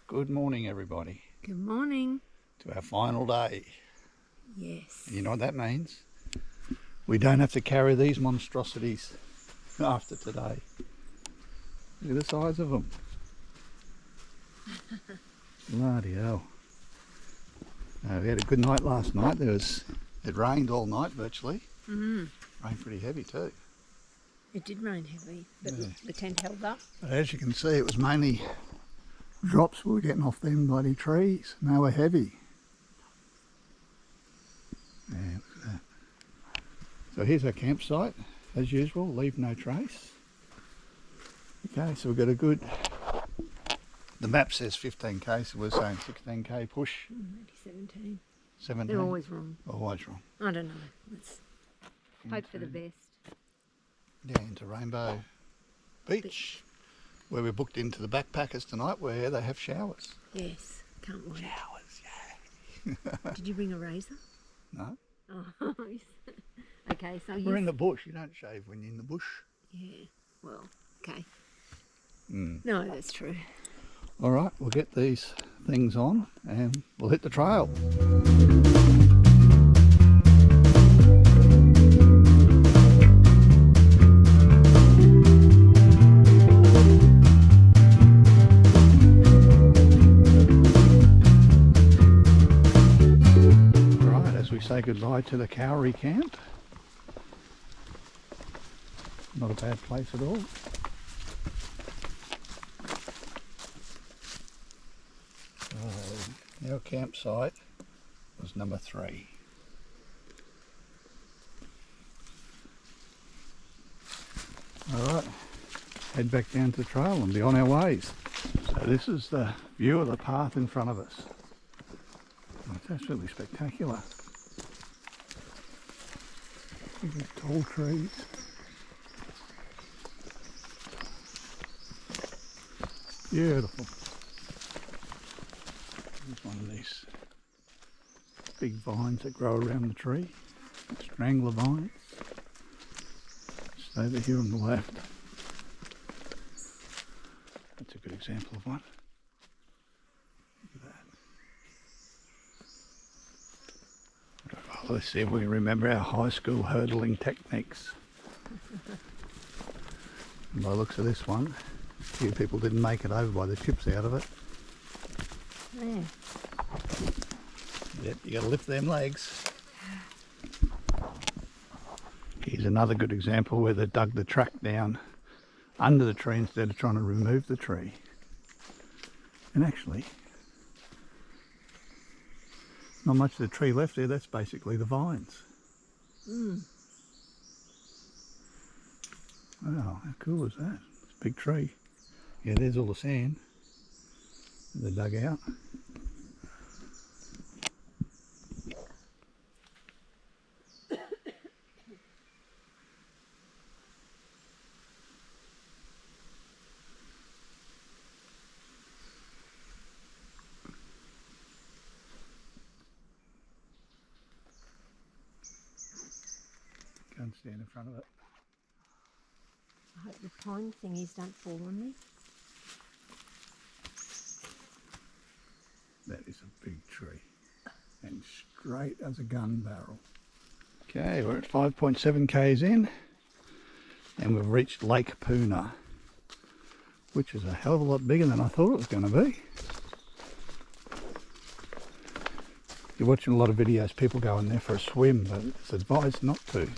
Good morning, everybody. Good morning. To our final day. Yes. You know what that means? We don't have to carry these monstrosities after today. Look at the size of them. Bloody hell. We had a good night last night. It rained all night virtually. Rained pretty heavy too. It did rain heavy, but Yeah. the tent held up. But as you can see, it was mainly drops we were getting off them bloody trees, and they were heavy. Yeah, look at that. So here's our campsite, as usual, leave no trace. Okay, so we've got a good, the map says 15k, so we're saying 16k push. Maybe 17. 17? They're always wrong. Always wrong. I don't know. Let's hope for the best. Yeah, into Rainbow Beach, where we're booked into the backpackers tonight, where they have showers. Yes, can't wait. Showers, yeah. Did you bring a razor? No. Oh, okay, so We're in the bush. You don't shave when you're in the bush. Yeah, well, okay. No, that's true. All right, we'll get these things on and we'll hit the trail. Say goodbye to the Cowrie camp. Not a bad place at all. So our campsite was number 3. Alright, head back down to the trail and be on our ways. So this is the view of the path in front of us. It's absolutely spectacular. Tall trees. Beautiful. There's one of these big vines that grow around the tree. Strangler vines. Just over here on the left. That's a good example of one. Look at that. Let's see if we can remember our high school hurdling techniques. And by the looks of this one, a few people didn't make it over by the chips out of it. Yeah. Yep, you got to lift them legs. Here's another good example where they dug the track down under the tree instead of trying to remove the tree. And actually, not much of the tree left there, that's basically the vines. Wow, how cool is that? It's a big tree. Yeah, there's all the sand that they dug out. Go and stand in front of it. I hope the pine thingies don't fall on me. That is a big tree and straight as a gun barrel. Okay, we're at 5.7 k's in and we've reached Lake Poona, which is a hell of a lot bigger than I thought it was going to be. You're watching a lot of videos, people go in there for a swim, but it's advised not to.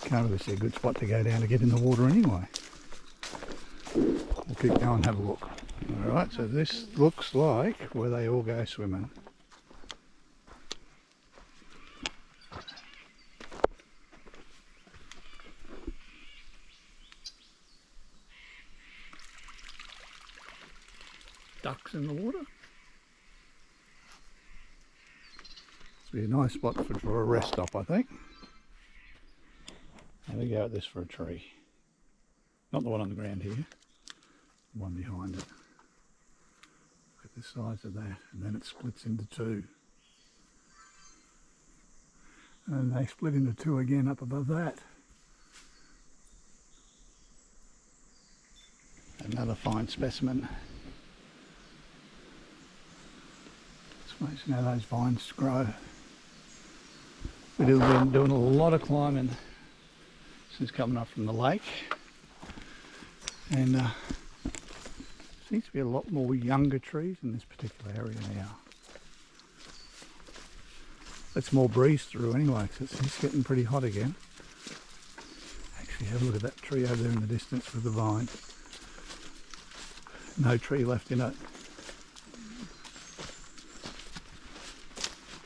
Can't really see a good spot to go down to get in the water anyway. We'll keep going and have a look. Alright, so this looks like where they all go swimming. Ducks in the water. This will be a nice spot for a rest stop, I think. Have a go at this for a tree. Not the one on the ground here, the one behind it. Look at the size of that, and then it splits into 2. And they split into 2 again up above that. Another fine specimen. Amazing how those vines grow. We've been doing a lot of climbing since coming up from the lake, and seems to be a lot more younger trees in this particular area now. It's more breeze through anyway, because it's getting pretty hot again. Actually, have a look at that tree over there in the distance with the vine. No tree left in it.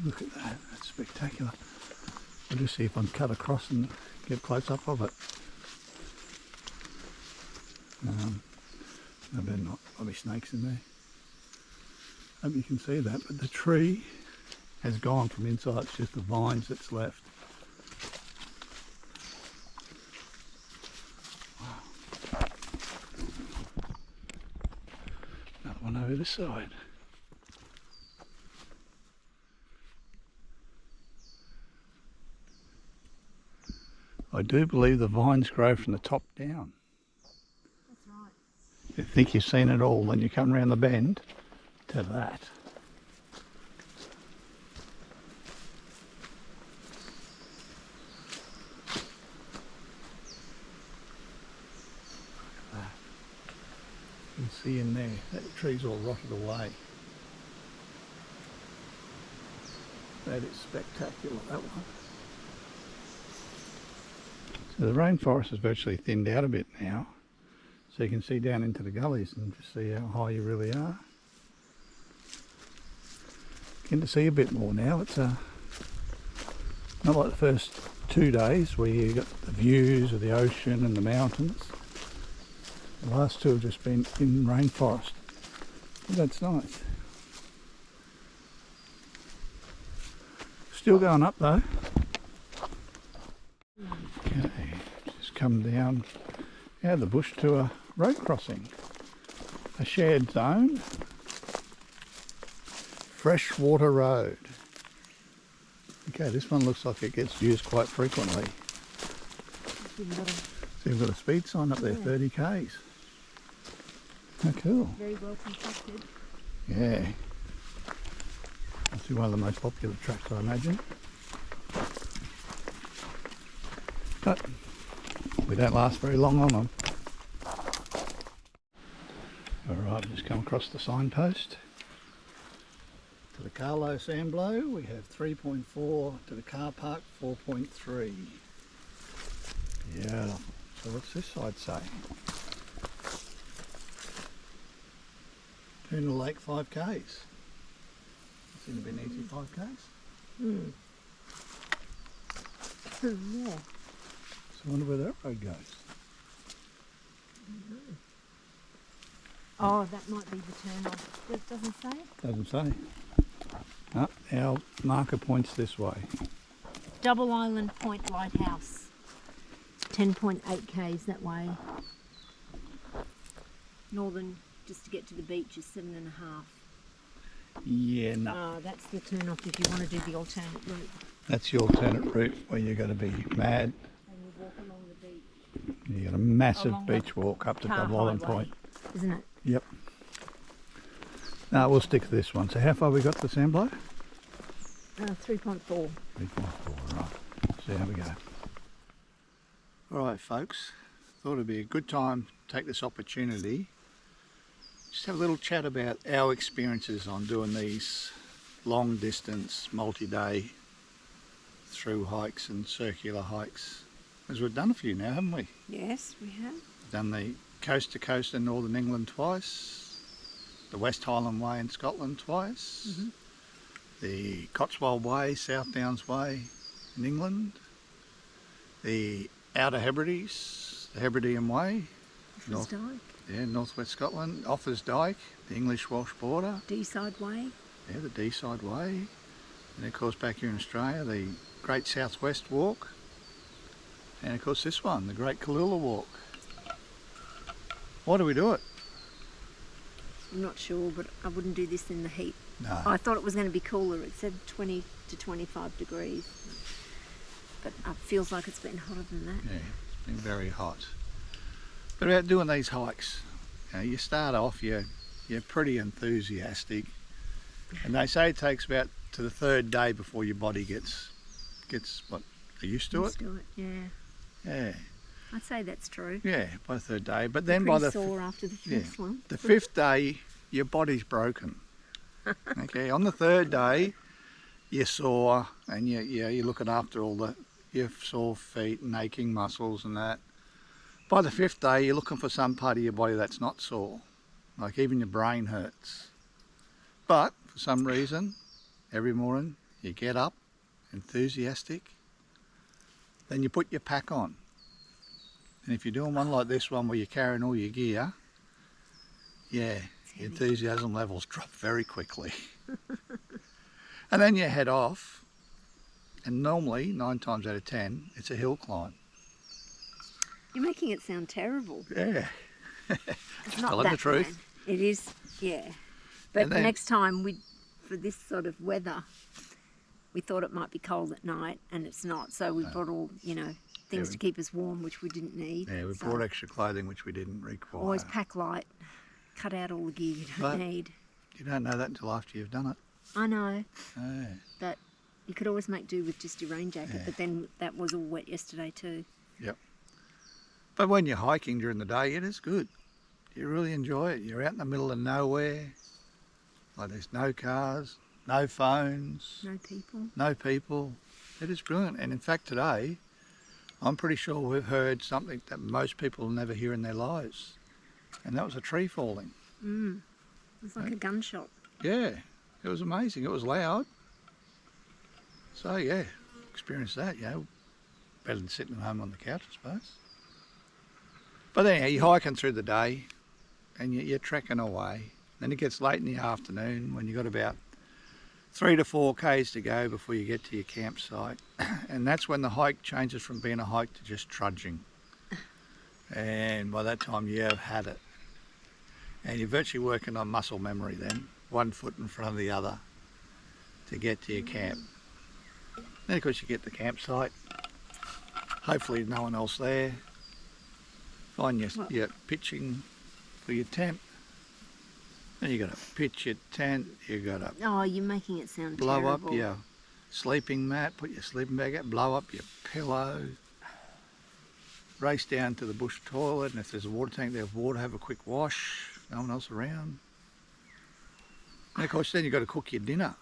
Look at that, that's spectacular. I'll just see if I can cut across and get close up of it. I better not, there'll be snakes in there. Hope you can see that, but the tree has gone from inside, it's just the vines that's left. Wow. Another one over this side. I do believe the vines grow from the top down. That's right. If you think you've seen it all, then you come round the bend to that. You can see in there, that tree's all rotted away. That is spectacular, that one. So the rainforest is virtually thinned out a bit now, so you can see down into the gullies and just see how high you really are. Getting to see a bit more now. It's not like the first 2 days where you got the views of the ocean and the mountains. The last two have just been in rainforest. But that's nice. Still going up though. Okay, just come down out of the bush to a road crossing. A shared zone. Freshwater Road. Okay, this one looks like it gets used quite frequently. So you've got a speed sign up there, 30 k's. Oh, cool. Very well constructed. Yeah. Must be one of the most popular tracks, I imagine. But we don't last very long on them. Alright, just come across the signpost. To the Carlo Sandblow we have 3.4, to the car park 4.3. Yeah, so what's this side say? Cooloola Lake 5k's. Seem to be an easy 5k's. Yeah. So I wonder where that road goes. Oh, that might be the turn off. It doesn't say? Doesn't say. Ah, our marker points this way. Double Island Point Lighthouse. 10.8 k's that way. Northern, just to get to the beach, is 7.5. Yeah, no. Oh, that's the turn off if you want to do the alternate route. That's the alternate route where you're going to be mad. And you walk along the beach. You got a massive Along beach walk up to Car Double Island highway, Point. isn't it? Yep. No, we'll stick to this one. So how far we got to the Sandblow? 3.4. 3.4, right. See how we go. Alright folks, thought it'd be a good time to take this opportunity just have a little chat about our experiences on doing these long distance, multi-day through hikes and circular hikes. As we've done a few now, haven't we? Yes, we have. We've done the coast to coast in Northern England twice, the West Highland Way in Scotland twice, the Cotswold Way, South Downs Way in England, the Outer Hebrides, the Hebridean Way, northwest Scotland, Offers Dyke, the English-Welsh border, D-side Way. Yeah, the D-side Way, and of course back here in Australia, the Great Southwest Walk, and of course this one, the Great Cooloola Walk. Why do we do it? I'm not sure, but I wouldn't do this in the heat. No. I thought it was going to be cooler. It said 20 to 25 degrees, but it feels like it's been hotter than that. Yeah, it's been very hot. But about doing these hikes, you start off, you're pretty enthusiastic, And they say it takes about to the third day before your body gets what, used to it. Used to it, yeah. Yeah. I'd say that's true. Yeah, by the third day. But then Pretty by the sore after the first one. the fifth day, your body's broken. Okay, on the third day, you're sore and you're looking after your sore feet and aching muscles and that. By the fifth day, you're looking for some part of your body that's not sore, like even your brain hurts. But for some reason, every morning you get up, enthusiastic, then you put your pack on. And if you're doing one like this one where you're carrying all your gear, yeah, your enthusiasm levels drop very quickly. And then you head off, and normally, 9 times out of 10, it's a hill climb. You're making it sound terrible. Yeah. It's not Telling that the truth. bad. It is, yeah. But And then- next time, for this sort of weather, we thought it might be cold at night, and it's not. So we brought all, things to keep us warm, which we didn't need. Yeah, we So brought extra clothing which we didn't require. always pack light. Cut out all the gear you don't But- need. You don't know that until after you've done it. I know, Yeah. but you could always make do with just your rain jacket. Yeah. But then that was all wet yesterday too. Yep. But when you're hiking during the day, it is good. You really enjoy it. You're out in the middle of nowhere. Like there's no cars, no phones, No people. no people. It is brilliant. And in fact today, I'm pretty sure we've heard something that most people will never hear in their lives. And that was a tree falling. It was like a gunshot. Yeah, it was amazing. It was loud. So yeah, experience that, better than sitting at home on the couch, I suppose. But anyhow, you're hiking through the day and you're trekking away. Then it gets late in the afternoon when you've got about 3 to 4 k's to go before you get to your campsite. And that's when the hike changes from being a hike to just trudging. And by that time you have had it. And you're virtually working on muscle memory then, one foot in front of the other to get to your camp. Then of course you get to the campsite, hopefully no one else there, find your pitching for your tent. Then you got to pitch your tent, you got to Oh, you're making it sound blow terrible. up your sleeping mat, put your sleeping bag out, blow up your pillow, race down to the bush toilet, and if there's a water tank there, water, have a quick wash, no one else around. And of course then you've got to cook your dinner.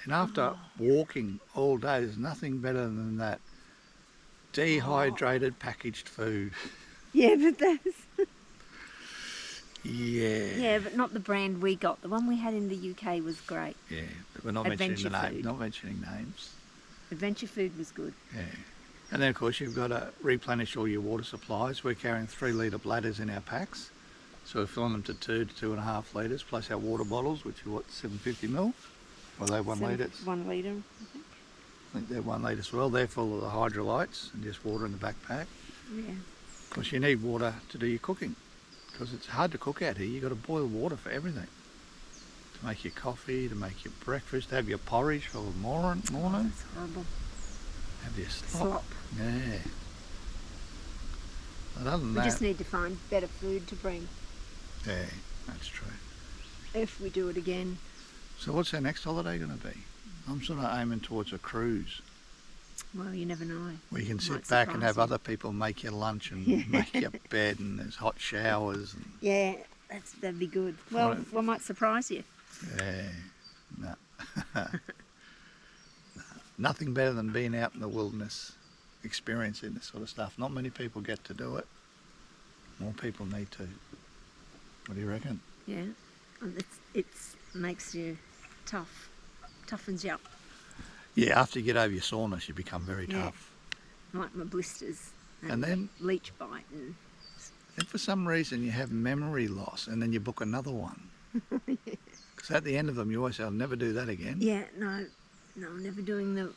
And after walking all day, there's nothing better than that dehydrated packaged food. Yeah, but that's... Yeah. Yeah, but not the brand we got. The one we had in the UK was great. Yeah, but we're not mentioning the Adventure name, food. not mentioning names. Adventure food was good. Yeah. And then of course you've got to replenish all your water supplies. We're carrying 3 litre bladders in our packs. So we're filling them to 2 to 2.5 litres, plus our water bottles, which are what, 750ml? Well, they're 1 litre. 1 litre, I think. I think they're 1 litre as well. They're full of the hydrolytes and just water in the backpack. Yeah. Of course you need water to do your cooking, because it's hard to cook out here. You've got to boil water for everything. To make your coffee, to make your breakfast, to have your porridge for the morning. It's horrible. Have your slop. Slop. Yeah. But other than We that, just need to find better food to bring yeah, that's true. if we do it again. So what's our next holiday going to be? I'm sort of aiming towards a cruise Well, you never know. where you can sit Might back and surprise have you. other people make your lunch and Yeah. make your bed, and there's hot showers. And, Yeah, that'd be good. Well, Right. we might surprise you. yeah, no. No. Nothing better than being out in the wilderness, experiencing this sort of stuff. Not many people get to do it. More people need to. What do you reckon? Yeah, it makes you tough, toughens you up. Yeah, after you get over your soreness, you become very Yeah. tough. Like my blisters And then, leech bite and then for some reason you have memory loss, and then you book another one. Because at the end of them you always say, I'll never do that again. yeah, no, I'm never doing the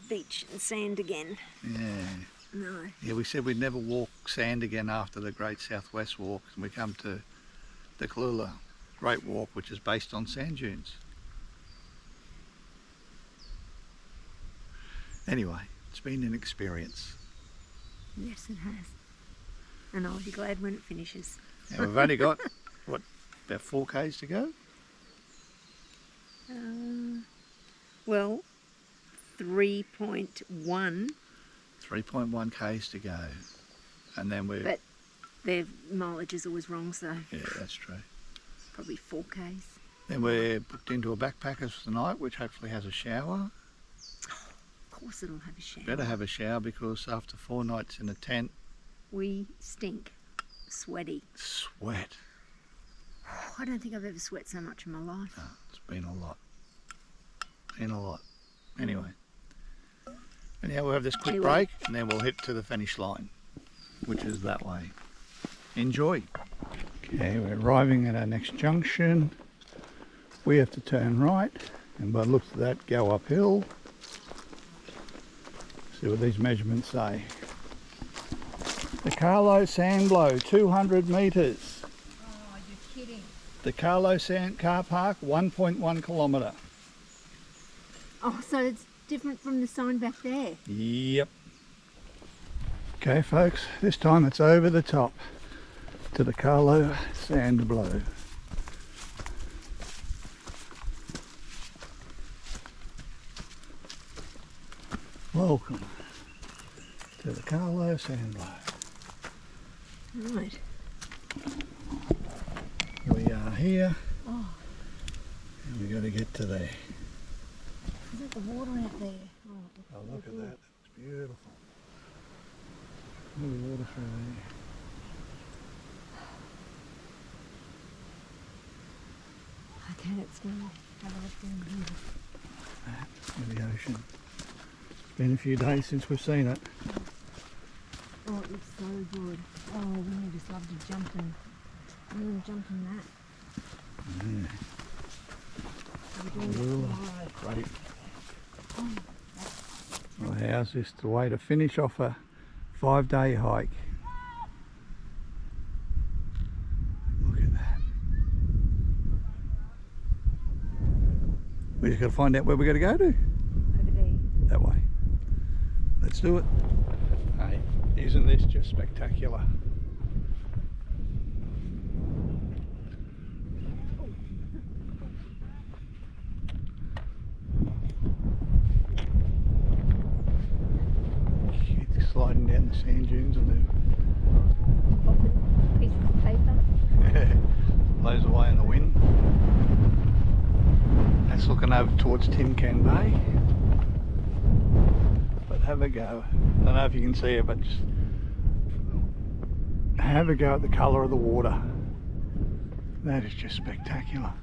beach and sand again. Yeah. No. Yeah, we said we'd never walk sand again after the Great Southwest Walk, and we come to the Cooloola Great Walk, which is based on sand dunes. Anyway, it's been an experience. Yes, it has. And I'll be glad when it finishes. And we've only got, what, about 4 k's to go? Well, 3.1. 3.1 k's to go. And then we're... But their mileage is always wrong, so Yeah, that's true. probably 4 k's. Then we're booked into a backpackers for the night, which hopefully has a shower. Of course it'll have a shower. Better have a shower because after 4 nights in a tent... We stink. Sweaty. Sweat. I don't think I've ever sweat so much in my life. No, it's been a lot. Been a lot. Anyway. Anyhow, we'll have this quick break and then we'll head to the finish line, which is that way. Enjoy. Okay, we're arriving at our next junction. We have to turn right and by the looks of that, go uphill. See what these measurements say. The Carlo Sandblow, 200 metres. Oh, you're kidding. The Carlo Sand Car Park, 1.1 kilometre. Oh, so it's different from the sign back there. Yep. Okay, folks, this time it's over the top to the Carlo Sandblow. Welcome to the Carlo Sandblow. Right. We are here. Oh, And we've got to get to there. is that the water out there? Oh, look at that. That's beautiful. Look at the water through there. Okay, let's go have a look down here. That's the ocean. It's been a few days since we've seen it. Oh, it looks so good. Oh, we just love to jump in that. Yeah. We're doing that Cooloola. tomorrow. Great. Oh, Well, how's this the way to finish off a 5-day hike? Look at that. We just got to find out where we're going to go to. over there. That way. Let's do it. Hey, isn't this just spectacular? It's sliding down the sand dunes and Open piece of paper. it blows away in the wind. That's looking over towards Tin Can Bay. But have a go. I don't know if you can see it, but just have a go at the colour of the water. That is just spectacular.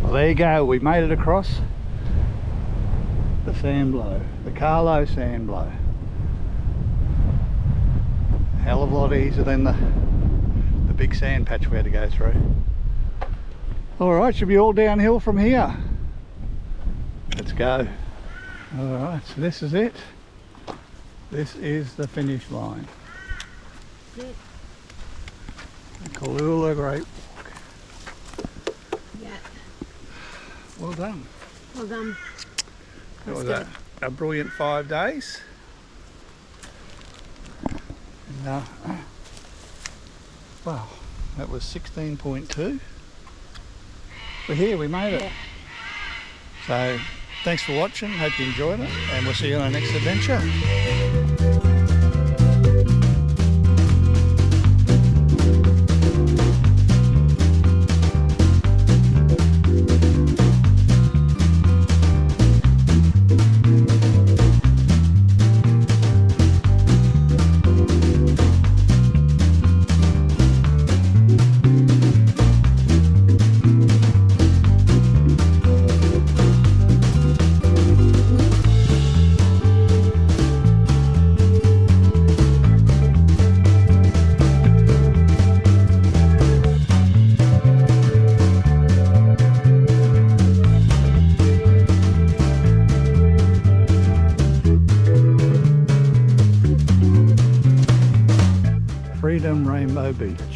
Well, there you go. We made it across the Sandblow, the Carlo Sandblow. A hell of a lot easier than the big sand patch we had to go through. Alright, should be all downhill from here. Let's go. Alright, so this is it. This is the finish line. That's it. The Cooloola Great Walk. Yeah. Well done. Well done. That was Let's a brilliant 5 days. And, wow, that was 16.2. We're here, we made it. Yeah. So, thanks for watching, hope you enjoyed it, and we'll see you on our next adventure. Freedom Rainbow Beach.